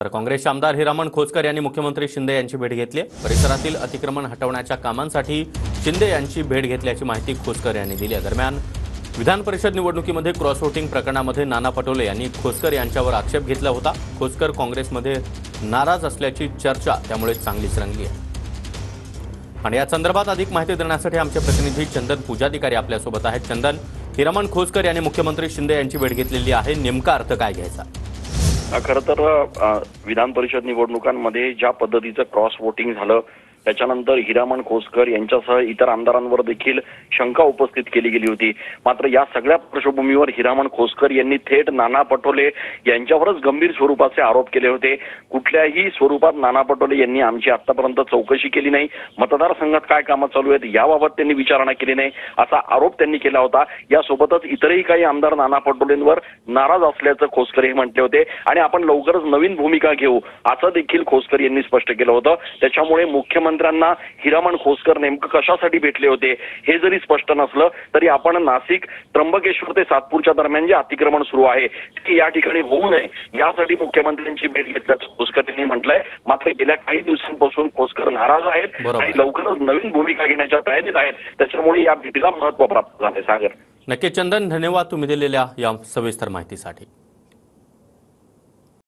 तर काँग्रेसचे आमदार हिरामण खोसकर यांनी मुख्यमंत्री शिंदे यांची भेट घेतली आहे। परिसरातील अतिक्रमण हटवण्याच्या कामांसाठी शिंदे यांची भेट घेतल्याची माहिती खोसकर यांनी दिली आहे। दरम्यान विधान परिषद निवडणुकीमध्ये क्रॉस वोटिंग प्रकरणामध्ये नाना पटोले यांनी खोसकर यांच्यावर आक्षेप घेतला होता। खोसकर काँग्रेसमध्ये नाराज असल्याची चर्चा त्यामुळे चांगलीच रंगली आहे। आणि या संदर्भात अधिक माहिती देण्यासाठी आमचे प्रतिनिधी चंदन पूजाधिकारी आपल्यासोबत आहेत। चंदन, हिरामण खोसकर यांनी मुख्यमंत्री शिंदे यांची भेट घेतलेली आहे, नेमका अर्थ काय घ्यायचा? खरं तर विधान परिषद निवडणुकांमध्ये ज्या पद्धतीचं क्रॉस वोटिंग झालं त्याच्यानंतर हिरामण खोसकर यांच्यासह इतर आमदारांवर देखील शंका उपस्थित केली गेली होती। मात्र या सगळ्या पार्श्वभूमीवर हिरामण खोसकर यांनी थेट नाना पटोले यांच्यावरच गंभीर स्वरूपाचे आरोप केले होते। कुठल्याही स्वरूपात नाना पटोले यांनी आमची आतापर्यंत चौकशी केली नाही, मतदारसंघात काय कामं चालू आहेत याबाबत त्यांनी विचारणा केली नाही, असा आरोप त्यांनी केला होता। यासोबतच इतरही काही आमदार नाना पटोलेंवर नाराज असल्याचं खोसकर हे म्हटले होते आणि आपण लवकरच नवीन भूमिका घेऊ असं देखील खोसकर यांनी स्पष्ट केलं होतं। त्याच्यामुळे मुख्यमंत्र्यांना हिरामण खोसकर नेमकं कशासाठी भेटले होते हे जरी स्पष्ट नसलं तरी आपण नाशिक त्र्यंबकेश्वर ते सातपूरच्या दरम्यान जे अतिक्रमण सुरू आहे ते या ठिकाणी होऊ नये यासाठी मुख्यमंत्र्यांची भेट घेतल्याचं खोसकर यांनी म्हटलंय। मात्र गेल्या काही दिवसांपासून खोसकर नाराज आहेत आणि लवकरच नवीन भूमिका घेण्याच्या तयारीत आहेत। त्याच्यामुळे या भेटीला महत्त्व प्राप्त झाले। सागर, नक्की चंदन, धन्यवाद तुम्ही दिलेल्या या सविस्तर माहितीसाठी।